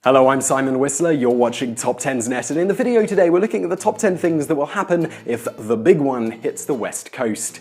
Hello, I'm Simon Whistler, you're watching Top 10's Net, and in the video today we're looking at the top 10 things that will happen if the big one hits the West Coast.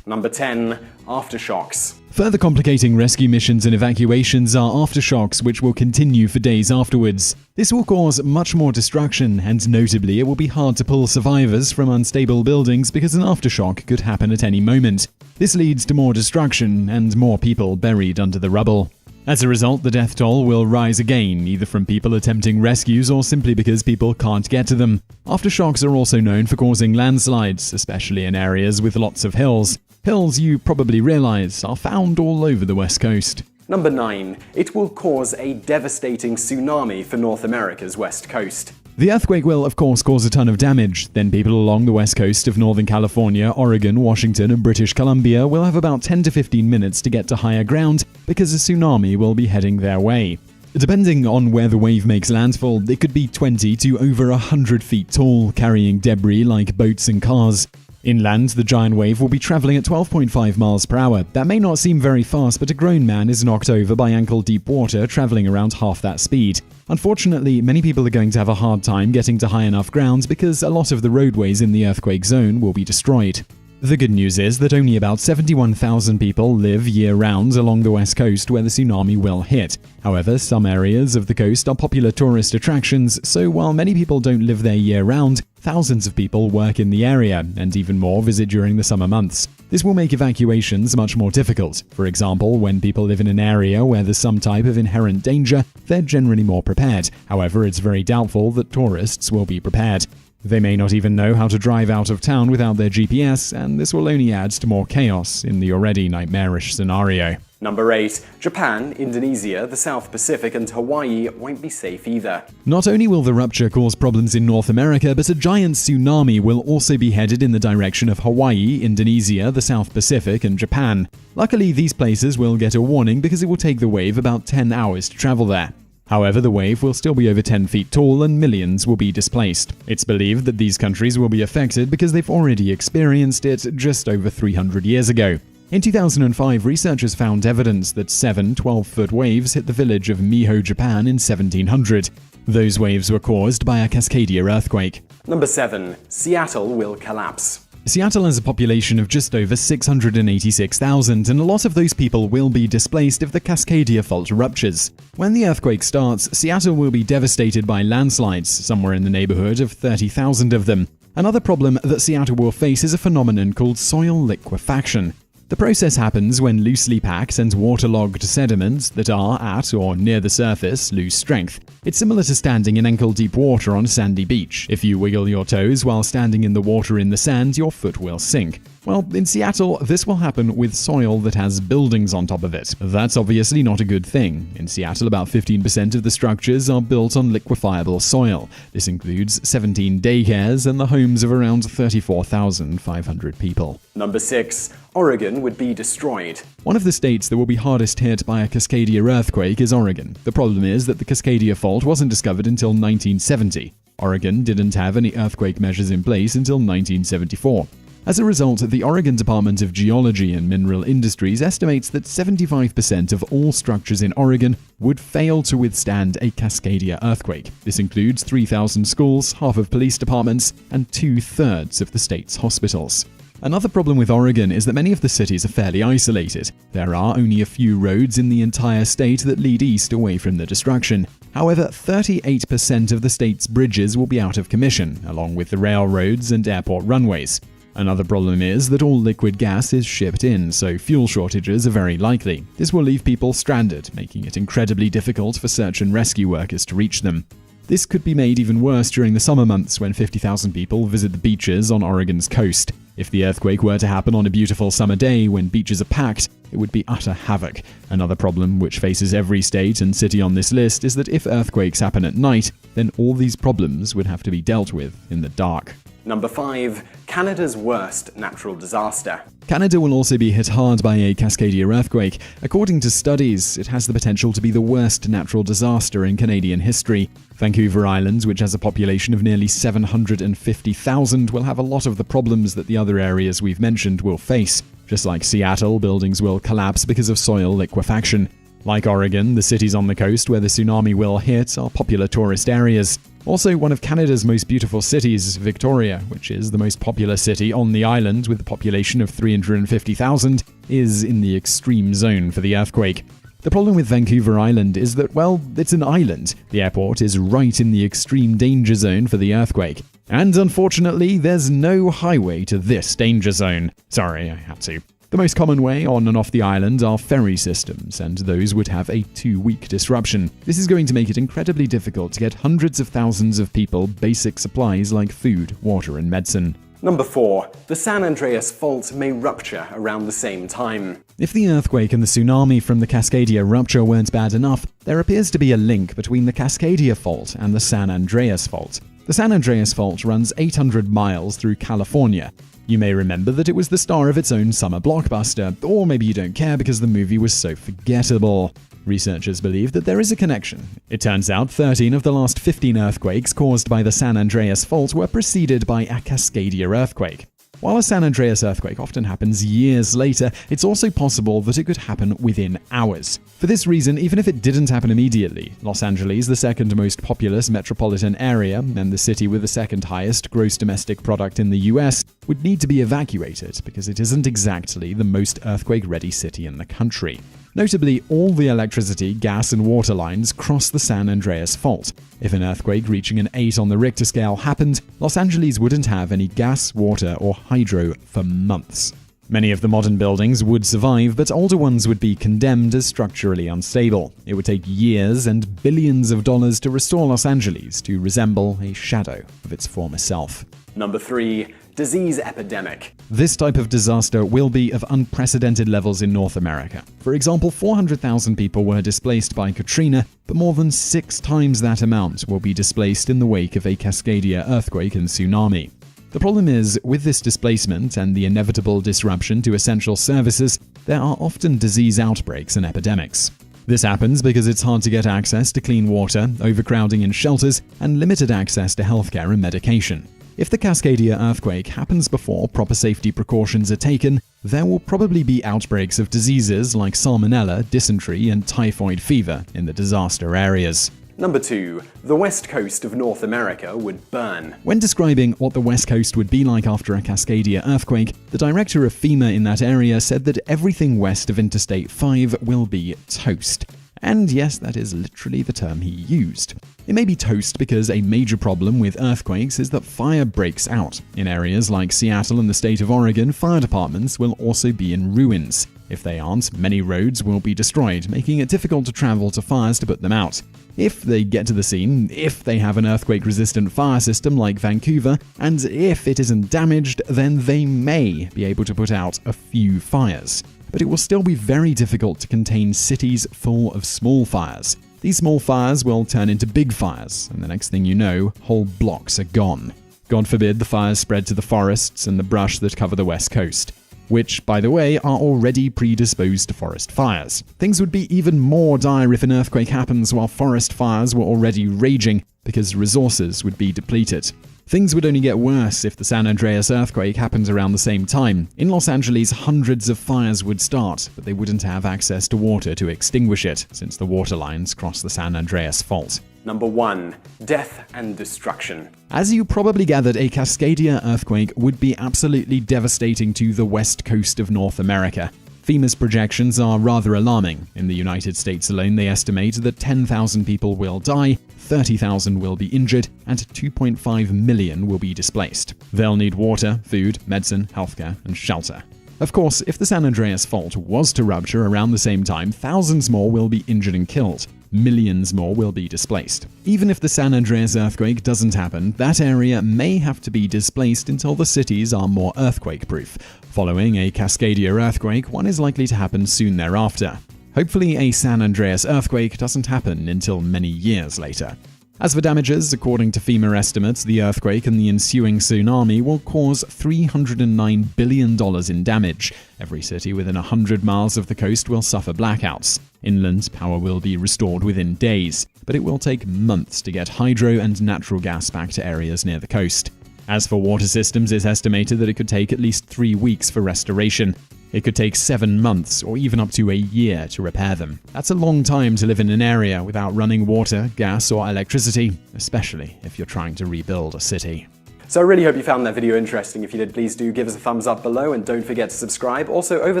Number 10. Aftershocks. Further complicating rescue missions and evacuations are aftershocks, which will continue for days afterwards. This will cause much more destruction, and notably it will be hard to pull survivors from unstable buildings because an aftershock could happen at any moment. This leads to more destruction and more people buried under the rubble. As a result, the death toll will rise again, either from people attempting rescues or simply because people can't get to them. Aftershocks are also known for causing landslides, especially in areas with lots of hills. Hills, you probably realize, are found all over the West Coast. Number 9. It will cause a devastating tsunami for North America's West Coast. The earthquake will, of course, cause a ton of damage. Then people along the west coast of Northern California, Oregon, Washington, and British Columbia will have about 10 to 15 minutes to get to higher ground because a tsunami will be heading their way. Depending on where the wave makes landfall, it could be 20 to over 100 feet tall, carrying debris like boats and cars. Inland, the giant wave will be traveling at 12.5 miles per hour. That may not seem very fast, but a grown man is knocked over by ankle-deep water traveling around half that speed. Unfortunately, many people are going to have a hard time getting to high enough ground because a lot of the roadways in the earthquake zone will be destroyed. The good news is that only about 71,000 people live year-round along the west coast where the tsunami will hit. However, some areas of the coast are popular tourist attractions, so while many people don't live there year-round, thousands of people work in the area, and even more visit during the summer months. This will make evacuations much more difficult. For example, when people live in an area where there's some type of inherent danger, they're generally more prepared. However, it's very doubtful that tourists will be prepared. They may not even know how to drive out of town without their GPS, and this will only add to more chaos in the already nightmarish scenario. Number 8. Japan, Indonesia, the South Pacific, and Hawaii won't be safe either. Not only will the rupture cause problems in North America, but a giant tsunami will also be headed in the direction of Hawaii, Indonesia, the South Pacific, and Japan. Luckily, these places will get a warning because it will take the wave about 10 hours to travel there. However, the wave will still be over 10 feet tall and millions will be displaced. It's believed that these countries will be affected because they've already experienced it just over 300 years ago. In 2005, researchers found evidence that 7 12-foot waves hit the village of Miho, Japan in 1700. Those waves were caused by a Cascadia earthquake. Number 7. Seattle will collapse. Seattle has a population of just over 686,000, and a lot of those people will be displaced if the Cascadia fault ruptures. When the earthquake starts, Seattle will be devastated by landslides, somewhere in the neighborhood of 30,000 of them. Another problem that Seattle will face is a phenomenon called soil liquefaction. The process happens when loosely packed and waterlogged sediments that are at or near the surface lose strength. It's similar to standing in ankle-deep water on a sandy beach. If you wiggle your toes while standing in the water in the sand, your foot will sink. Well, in Seattle, this will happen with soil that has buildings on top of it. That's obviously not a good thing. In Seattle, about 15% of the structures are built on liquefiable soil. This includes 17 daycares and the homes of around 34,500 people. Number 6. Oregon would be destroyed. One of the states that will be hardest hit by a Cascadia earthquake is Oregon. The problem is that the Cascadia fault wasn't discovered until 1970. Oregon didn't have any earthquake measures in place until 1974. As a result, the Oregon Department of Geology and Mineral Industries estimates that 75% of all structures in Oregon would fail to withstand a Cascadia earthquake. This includes 3,000 schools, half of police departments, and 2/3 of the state's hospitals. Another problem with Oregon is that many of the cities are fairly isolated. There are only a few roads in the entire state that lead east away from the destruction. However, 38% of the state's bridges will be out of commission, along with the railroads and airport runways. Another problem is that all liquid gas is shipped in, so fuel shortages are very likely. This will leave people stranded, making it incredibly difficult for search and rescue workers to reach them. This could be made even worse during the summer months when 50,000 people visit the beaches on Oregon's coast. If the earthquake were to happen on a beautiful summer day when beaches are packed, it would be utter havoc. Another problem which faces every state and city on this list is that if earthquakes happen at night, then all these problems would have to be dealt with in the dark. Number 5. Canada's worst natural disaster. Canada will also be hit hard by a Cascadia earthquake. According to studies, it has the potential to be the worst natural disaster in Canadian history. Vancouver Island, which has a population of nearly 750,000, will have a lot of the problems that the other areas we've mentioned will face. Just like Seattle, buildings will collapse because of soil liquefaction. Like Oregon, the cities on the coast where the tsunami will hit are popular tourist areas. Also, one of Canada's most beautiful cities, Victoria, which is the most popular city on the island with a population of 350,000, is in the extreme zone for the earthquake. The problem with Vancouver Island is that, well, it's an island. The airport is right in the extreme danger zone for the earthquake. And unfortunately, there's no highway to this danger zone. Sorry, I had to. The most common way on and off the island are ferry systems, and those would have a 2-week disruption. This is going to make it incredibly difficult to get hundreds of thousands of people basic supplies like food, water, and medicine. Number 4. The San Andreas Fault may rupture around the same time. If the earthquake and the tsunami from the Cascadia rupture weren't bad enough, there appears to be a link between the Cascadia Fault and the San Andreas Fault. The San Andreas Fault runs 800 miles through California. You may remember that it was the star of its own summer blockbuster, or maybe you don't care because the movie was so forgettable. Researchers believe that there is a connection. It turns out 13 of the last 15 earthquakes caused by the San Andreas Fault were preceded by a Cascadia earthquake. While a San Andreas earthquake often happens years later, it's also possible that it could happen within hours. For this reason, even if it didn't happen immediately, Los Angeles, the second most populous metropolitan area and the city with the second highest gross domestic product in the US, would need to be evacuated because it isn't exactly the most earthquake-ready city in the country. Notably, all the electricity, gas, and water lines cross the San Andreas Fault. If an earthquake reaching an 8 on the Richter scale happened, Los Angeles wouldn't have any gas, water, or hydro for months. Many of the modern buildings would survive, but older ones would be condemned as structurally unstable. It would take years and billions of dollars to restore Los Angeles to resemble a shadow of its former self. Number 3. Disease epidemic. This type of disaster will be of unprecedented levels in North America. For example, 400,000 people were displaced by Katrina, but more than 6 times that amount will be displaced in the wake of a Cascadia earthquake and tsunami. The problem is, with this displacement and the inevitable disruption to essential services, there are often disease outbreaks and epidemics. This happens because it's hard to get access to clean water, overcrowding in shelters, and limited access to healthcare and medication. If the Cascadia earthquake happens before proper safety precautions are taken, there will probably be outbreaks of diseases like salmonella, dysentery, and typhoid fever in the disaster areas. Number 2. The west coast of North America would burn. When describing what the West Coast would be like after a Cascadia earthquake, the director of FEMA in that area said that everything west of Interstate 5 will be toast. And yes, that is literally the term he used. It may be toast because a major problem with earthquakes is that fire breaks out. In areas like Seattle and the state of Oregon, fire departments will also be in ruins. If they aren't, many roads will be destroyed, making it difficult to travel to fires to put them out. If they get to the scene, if they have an earthquake-resistant fire system like Vancouver, and if it isn't damaged, then they may be able to put out a few fires. But it will still be very difficult to contain cities full of small fires. These small fires will turn into big fires, and the next thing you know, whole blocks are gone. God forbid the fires spread to the forests and the brush that cover the west coast, which, by the way, are already predisposed to forest fires. Things would be even more dire if an earthquake happens while forest fires were already raging, because resources would be depleted. Things would only get worse if the San Andreas earthquake happened around the same time. In Los Angeles, hundreds of fires would start, but they wouldn't have access to water to extinguish it, since the water lines cross the San Andreas Fault. Number 1. Death and destruction. As you probably gathered, a Cascadia earthquake would be absolutely devastating to the west coast of North America. FEMA's projections are rather alarming. In the United States alone, they estimate that 10,000 people will die, 30,000 will be injured, and 2.5 million will be displaced. They'll need water, food, medicine, healthcare, and shelter. Of course, if the San Andreas Fault was to rupture around the same time, thousands more will be injured and killed. Millions more will be displaced. Even if the San Andreas earthquake doesn't happen, that area may have to be displaced until the cities are more earthquake-proof. Following a Cascadia earthquake, one is likely to happen soon thereafter. Hopefully, a San Andreas earthquake doesn't happen until many years later. As for damages, according to FEMA estimates, the earthquake and the ensuing tsunami will cause $309 billion in damage. Every city within 100 miles of the coast will suffer blackouts. Inland power will be restored within days, but it will take months to get hydro and natural gas back to areas near the coast. As for water systems, it's estimated that it could take at least 3 weeks for restoration. It could take 7 months or even up to a year to repair them. That's a long time to live in an area without running water, gas, or electricity, especially if you're trying to rebuild a city. So I really hope you found that video interesting. If you did, please do give us a thumbs up below and don't forget to subscribe. Also, over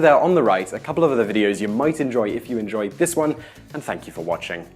there on the right, a couple of other videos you might enjoy if you enjoyed this one, and thank you for watching.